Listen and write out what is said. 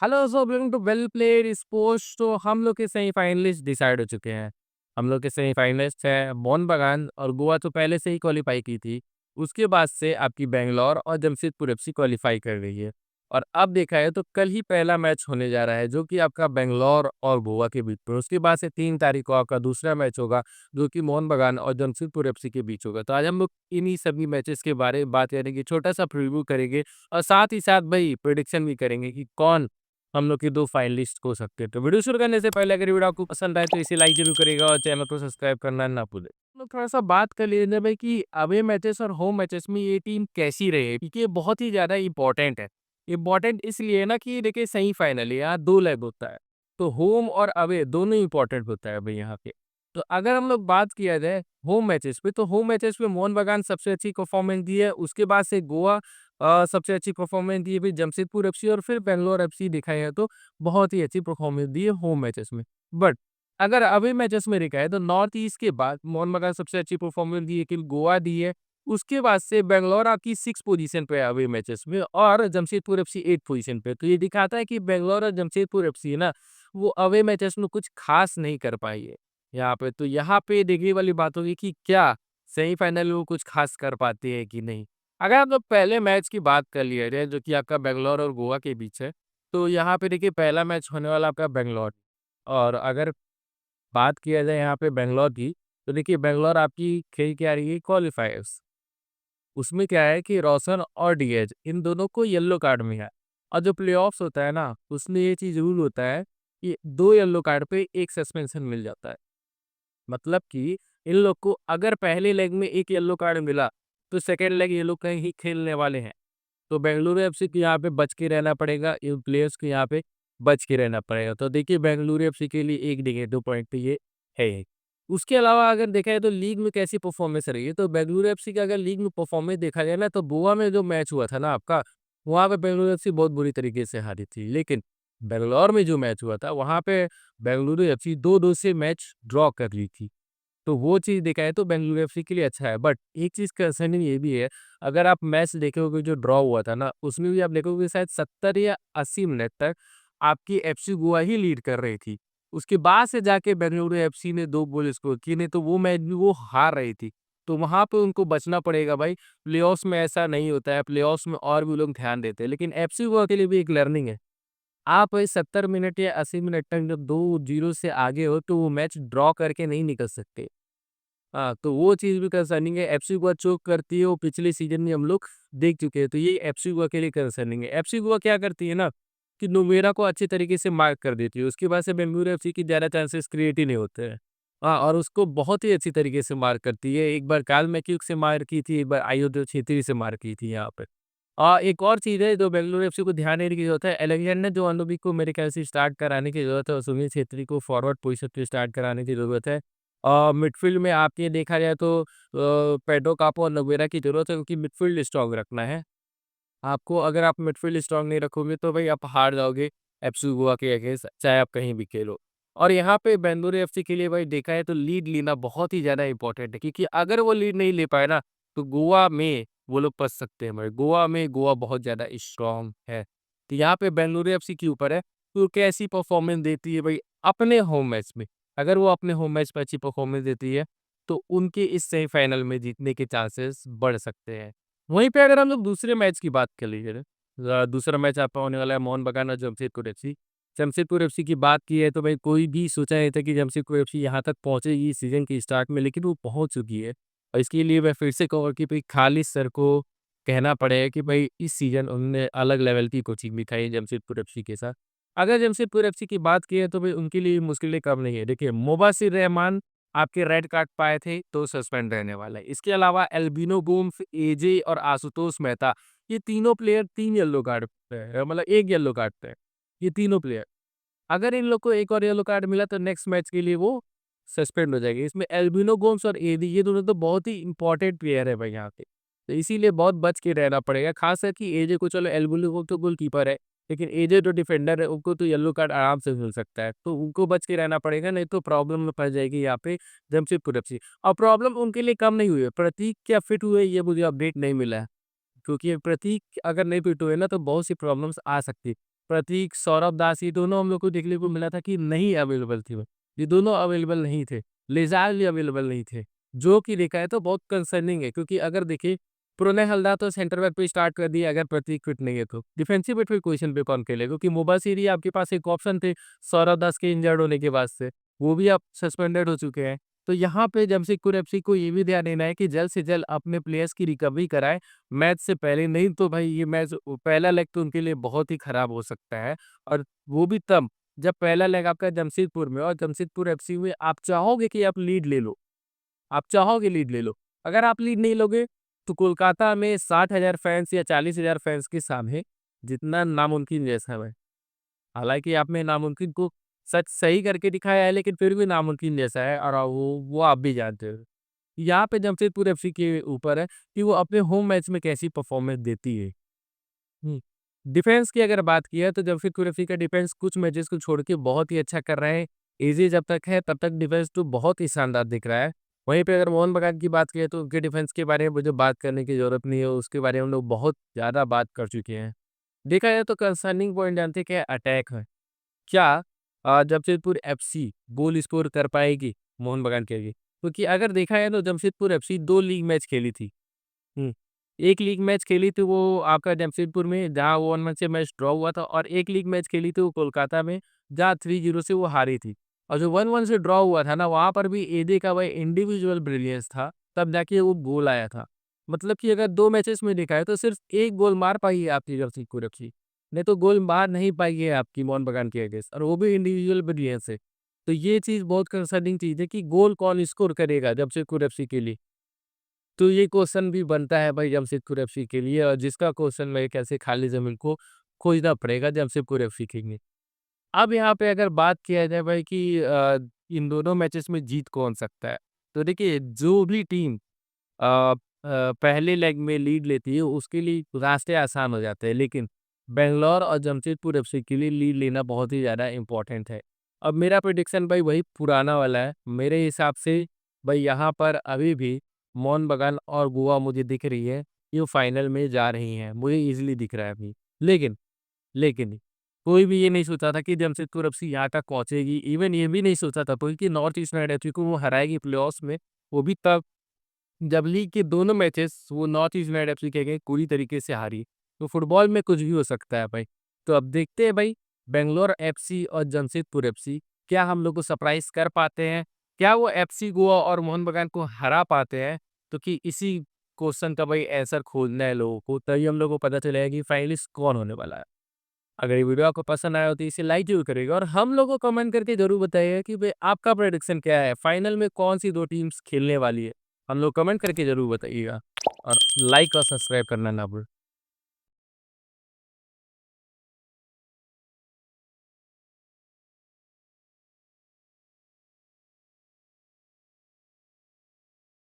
Hello so belong to well played sports. तो हम लोग के सेमीफाइनलिस्ट डिसाइड हो चुके हैं। हम लोग के सेमीफाइनलिस्ट है मोहन बगान और गोवा तो पहले से ही क्वालिफाई की थी। उसके बाद से आपकी बेंगलोर और जमशेदपुर एफसी क्वालिफाई कर गई है। और अब देखा है तो कल ही पहला मैच होने जा रहा है जो कि आपका बेंगलोर और गोवा के बीच में। उसके बाद से 3 तारीख को आपका दूसरा मैच होगा जो कि मोहन बगान और जमशेदपुर एफसी के बीच होगा। तो आज हम लोग इन्हीं सभी मैचेस के बारे में बात करेंगे, छोटा सा प्रीव्यू करेंगे और साथ ही साथ भाई प्रिडिक्शन भी करेंगे कि कौन हम लोग के 2 फाइनलिस्ट हो सकते हैं। तो वीडियो शुरू करने से पहले अगर वीडियो आपको पसंद आए तो इसे लाइक ज़रूर करिएगा और चैनल को सब्सक्राइब करना ना भूलें। हम लोग थोड़ा-सा बात कर लेते हैं भाई कि अवे मैचेस और होम मैचेस में ये टीम कैसी रही है, क्योंकि ये बहुत ही ज़्यादा इम्पोर्टेंट है। इम्पोर्टेंट इसलिए है ना कि देखिए सेमीफाइनल है, यहाँ 2 लेग होता है। तो होम और अवे दोनों इम्पोर्टेंट होता है भाई यहाँ पे। तो अगर हम लोग बात किया जाए होम मैचेस पे, तो होम मैचेस में मोहन बगान सबसे अच्छी परफॉर्मेंस दी है। उसके बाद से गोवा सबसे अच्छी परफॉर्मेंस दी है, फिर जमशेदपुर एफसी और फिर बैंगलोर एफसी देखा जाए तो बहुत ही अच्छी परफॉर्मेंस दी है होम मैचेस में। बट अगर अवे मैचेस में देखा है तो नॉर्थ ईस्ट के बाद मोहन बगान सबसे अच्छी परफॉर्मेंस दी है कि गोवा दी है। उसके बाद से बैंगलोर आपकी 6 पोजीशन पे है अवे मैचेस में और जमशेदपुर एफसी 8 पोजीशन पे। तो ये दिखाता है कि बैंगलोर और जमशेदपुर एफसी है ना, वो अवे मैचेस में कुछ खास नहीं कर पाई है यहाँ पे। तो यहाँ पे देखने वाली बात होगी कि क्या सेमीफाइनल में वो कुछ खास कर पाती है कि नहीं। अगर आप लोग पहले मैच की बात कर लिया जाए जो कि आपका बैंगलोर और गोवा के बीच है, तो यहाँ पे देखिए पहला मैच होने वाला आपका बैंगलोर। और अगर बात किया जाए यहाँ पे बैंगलोर की, तो देखिए बैंगलोर आपकी खेल के आ रही है क्वालीफायर्स। उसमें क्या है कि रोशन और डीएच इन दोनों को येलो कार्ड मिला है। और जो प्लेऑफ्स होता है ना, उसमें ये चीज़ रूल होता है कि 2 येलो कार्ड पे 1 सस्पेंशन मिल जाता है। मतलब कि इन लोग को अगर पहले लेग में 1 येलो कार्ड मिला, तो सेकंड लेग ये लोग कहीं खेलने वाले हैं। तो बेंगलुरु एफसी को यहाँ पे बच के रहना पड़ेगा, इन प्लेयर्स को यहाँ पे बच के रहना पड़ेगा। तो देखिए बेंगलुरु एफसी के लिए 1 नेगेटिव पॉइंट तो ये है ही। उसके अलावा अगर देखा जाए तो लीग में कैसी परफॉर्मेंस रही है, तो बेंगलुरु एफसी का अगर लीग में परफॉर्मेंस देखा जाए ना, तो गोवा में जो मैच हुआ था ना आपका, वहाँ पे बेंगलुरु एफसी बहुत बुरी तरीके से हारी थी। लेकिन बैंगलोर में जो मैच हुआ था, वहाँ पे बेंगलुरु एफसी 2-2 से मैच ड्रॉ कर ली थी। तो वो चीज़ देखा है तो बेंगलुरु एफसी के लिए अच्छा है। बट एक चीज़ कंसर्निंग ये भी है, अगर आप मैच देखोगे जो ड्रॉ हुआ था ना, उसमें भी आप देखोगे शायद 70 या 80 मिनट तक आपकी एफसी गोवा ही लीड कर रही थी। उसके बाद से जाके बेंगलुरु एफसी ने 2 गोल स्कोर किए, नहीं तो वो मैच भी वो हार रही थी। तो वहाँ पे उनको बचना पड़ेगा भाई, प्लेऑफ्स में ऐसा नहीं होता है, प्लेऑफ्स में और भी लोग ध्यान देते हैं। लेकिन एफसी गोवा के लिए भी एक लर्निंग है। आप 70 मिनट या 80 मिनट तक जब 2-0 से आगे हो, तो वो मैच ड्रॉ करके नहीं निकल सकते। हाँ, तो वो चीज़ भी कंसर्निंग है। एफसी गोवा चोक करती है, वो पिछले सीज़न में हम लोग देख चुके हैं, तो ये एफसी गोवा के लिए कंसर्निंग है। एफसी गोवा क्या करती है ना, कि नुमेरा को अच्छे तरीके से मार्क कर देती है, उसके बाद से बेंगलुरु एफसी की ज़्यादा चांसेस क्रिएट ही नहीं होते हैं। हाँ, और उसको बहुत ही अच्छी तरीके से मार्क करती है। एक बार काल मैक्यूक से मार की थी, एक बार आयोतो छेत्री से मार की थी यहाँ पे। एक और चीज़ है जो बेंगलुरु एफसी को ध्यान देने की ज़रूरत है, अलेक्जेंडर जोआनोविच को मेरे ख्याल से स्टार्ट कराने की ज़रूरत है और सुनील छेत्री को फॉरवर्ड पोजीशन पे स्टार्ट कराने की ज़रूरत है। मिडफ़ील्ड में आपने देखा जाए तो पेड्रो कापो और नगुएरा की ज़रूरत है, क्योंकि मिडफ़ील्ड स्ट्रॉन्ग रखना है। आपको अगर आप मिडफ़ील्ड स्ट्रॉन्ग नहीं रखोगे तो भाई आप हार जाओगे एफसी गोवा के अगेंस्ट, चाहे आप कहीं भी खेलो। और यहाँ पे बेंगलुरु एफसी के लिए भाई देखा है तो लीड लेना बहुत ही ज़्यादा इम्पोर्टेंट है, क्योंकि अगर वो लीड नहीं ले पाए ना, तो गोवा में वो लोग फँस सकते हैं भाई। गोवा में गोवा बहुत ज़्यादा स्ट्रॉन्ग है। तो यहाँ पे बेंगलुरु एफसी के ऊपर है, तो कैसी परफ़ॉर्मेंस देती है भाई अपने होम मैच में। अगर वो अपने होम मैच में अच्छी परफ़ॉर्मेंस देती है, तो उनके इस सेमीफ़ाइनल में जीतने के चांसेस बढ़ सकते हैं। वहीं पे अगर हम लोग दूसरे मैच की बात कर लीजिए ना, दूसरा मैच आपका होने वाला है मोहन बगान और जमशेदपुर एफसी। जमशेदपुर एफसी की बात की है तो भाई कोई भी सोचा नहीं था कि जमशेदपुर एफसी यहाँ तक पहुँचेगी सीज़न के स्टार्ट में, लेकिन वो पहुँच चुकी है। और इसके लिए मैं फिर से कहूँगा कि भाई खालिद सर को कहना पड़ेगा कि भाई इस सीज़न उन्होंने अलग लेवल की कोचिंग दिखाई है जमशेदपुर एफसी के साथ। अगर जमशेदपुर एफसी की बात की है तो भाई उनके लिए मुश्किलें कम नहीं है। देखिए मुबाशिर रहमान आपके रेड कार्ड पाए थे तो सस्पेंड रहने वाला है। इसके अलावा एल्बिनो गोम्स, एजे और आशुतोष मेहता, ये तीनों प्लेयर 3 येलो कार्ड पे है, मतलब 1 येलो कार्ड पे है, ये तीनों प्लेयर। अगर इन लोग को एक और येलो कार्ड मिला तो नेक्स्ट मैच के लिए वो सस्पेंड हो जाएंगे। इसमें एल्बिनो गोम्स और एडी ये दोनों तो बहुत ही इंपॉर्टेंट प्लेयर है भाई यहाँ पे। तो इसीलिए बहुत बच के रहना पड़ेगा। खास करके एजे को, चलो एल्बिनो गोम्स तो गोलकीपर है, लेकिन एजे जो डिफेंडर है उनको तो येलो कार्ड आराम से मिल सकता है। तो उनको बच के रहना पड़ेगा, नहीं तो प्रॉब्लम में फँस जाएगी यहाँ पे जमशेदपुर एफसी। और प्रॉब्लम उनके लिए कम नहीं हुई है। प्रतीक क्या फिट हुए ये मुझे अपडेट नहीं मिला है। क्योंकि प्रतीक अगर नहीं फिट हुए ना तो बहुत सी प्रॉब्लम्स आ सकती है। प्रतीक, सौरभ दास, ये दोनों हम लोग को देखने को मिला था कि नहीं अवेलेबल थे वो। ये दोनों अवेलेबल नहीं थे। लिज़ार भी अवेलेबल नहीं थे। जो कि देखा है तो बहुत कंसर्निंग है, क्योंकि अगर देखिए प्रणय हलदा तो सेंटर बैक पे स्टार्ट कर दिया अगर प्रतीक फिट नहीं है तो। डिफेंसिव मिडफील्ड पोजीशन पे कौन खेलेगा? क्योंकि मुबाशिर आपके पास एक ऑप्शन थे सौरभ दास के इंजर्ड होने के बाद से। वो भी अब सस्पेंडेड हो चुके हैं। तो यहाँ पे जमशेदपुर एफसी को ये भी ध्यान देना है कि जल्द से जल्द अपने प्लेयर्स की रिकवरी कराएँ मैच से पहले, नहीं तो भाई ये मैच पहला लेग तो उनके लिए बहुत ही खराब हो सकता है। और वो भी तब जब पहला लेग आपका जमशेदपुर में और जमशेदपुर एफसी में आप चाहोगे कि आप लीड ले लो। आप चाहोगे लीड ले लो। अगर आप लीड नहीं लोगे, तो कोलकाता में 60,000 फैन्स या 40,000 फैन्स के सामने जीतना नामुमकिन जैसा है। हालाँकि आपने नामुमकिन को सच सही करके दिखाया है, लेकिन फिर भी नामुमकिन जैसा है और वो आप भी जानते हो। यहाँ पे जमशेदपुर एफसी के ऊपर है कि वो अपने होम मैच में कैसी परफॉर्मेंस देती है। हुँ। डिफेंस की अगर बात की है तो जमशेदपुर एफसी का डिफेंस कुछ मैचेस को छोड़ के बहुत ही अच्छा कर रहे हैं। एजे जब तक है तब तक डिफेंस तो बहुत ही शानदार दिख रहा है। वहीं पे अगर मोहन बगान की बात करें तो उनके डिफेंस के बारे में मुझे बात करने की ज़रूरत नहीं है, उसके बारे में हम लोग बहुत ज़्यादा बात कर चुके हैं। देखा जाए तो कंसर्निंग पॉइंट जानते हैं क्या है? अटैक है। क्या जमशेदपुर एफसी गोल स्कोर कर पाएगी मोहन बगान के आगे? क्योंकि अगर देखा जाए तो जमशेदपुर एफसी 2 लीग मैच खेली थी। हुँ। एक लीग मैच खेली थी वो आपका जमशेदपुर में, जहाँ 1-1 से मैच ड्रॉ हुआ था, और एक लीग मैच खेली थी वो कोलकाता में, जहाँ 3-0 से वो हारी थी। और जो 1-1 से ड्रॉ हुआ था ना, वहाँ पर भी एजे का भाई इंडिविजुअल ब्रिलियंस था, तब जाके वो गोल आया था। मतलब कि अगर 2 मैचेस में देखा है तो सिर्फ 1 गोल मार पाई है आपकी जमशेदपुर एफसी, नहीं तो गोल मार नहीं पाई है आपकी मोहन बगान के अगेंस्ट, और वो भी इंडिविजुअल ब्रिलियंस से। तो ये चीज़ बहुत कंसर्निंग चीज़ है कि गोल कौन स्कोर करेगा जमशेदपुर एफसी के लिए? तो ये क्वेश्चन भी बनता है भाई जमशेदपुर एफसी के लिए, और जिसका क्वेश्चन में कैसे खाली ज़मीन को खोजना पड़ेगा जमशेदपुर एफसी के लिए। अब यहाँ पे अगर बात किया जाए भाई कि इन दोनों मैचेस में जीत कौन सकता है? तो देखिए जो भी टीम पहले लेग में लीड लेती है उसके लिए रास्ते आसान हो जाते हैं, लेकिन बैंगलोर और जमशेदपुर एफसी के लिए लीड लेना बहुत ही ज़्यादा इम्पोर्टेंट है। अब मेरा प्रेडिक्शन भाई वही पुराना वाला है। मेरे हिसाब से भाई यहाँ पर अभी भी मोहन बगान और गोवा मुझे दिख रही है, ये फाइनल में जा रही हैं, मुझे ईज़िली दिख रहा है अभी। लेकिन लेकिन कोई भी ये नहीं सोचा था कि जमशेदपुर एफसी यहाँ तक पहुँचेगी। इवन ये भी नहीं सोचा था कोई कि नॉर्थ ईस्ट यूनाइटेड एफसी को वो हराएगी प्लेऑफ्स में, वो भी तब जब लीग के दोनों मैचेस वो नॉर्थ ईस्ट यूनाइटेड एफसी के अगेंस्ट पूरी तरीके से हारी। तो फुटबॉल में कुछ भी हो सकता है भाई। तो अब देखते हैं भाई बैंगलोर एफसी और जमशेदपुर एफसी क्या हम लोग को सरप्राइज़ कर पाते हैं? क्या वो एफसी गोवा और मोहन बगान को हरा पाते हैं? तो कि इसी क्वेश्चन का भाई आंसर खोजना है लोगों को, तभी हम लोगों को पता चलेगा कि फाइनलिस्ट कौन होने वाला है। अगर ये वीडियो आपको पसंद आया हो तो इसे लाइक ज़रूर करिएगा, और हम लोग को कमेंट करके ज़रूर बताइएगा कि भाई आपका प्रेडिक्शन क्या है? फाइनल में कौन-सी 2 टीम्स खेलने वाली है? हम लोग कमेंट करके ज़रूर बताइएगा, और लाइक और सब्सक्राइब करना ना भूलें।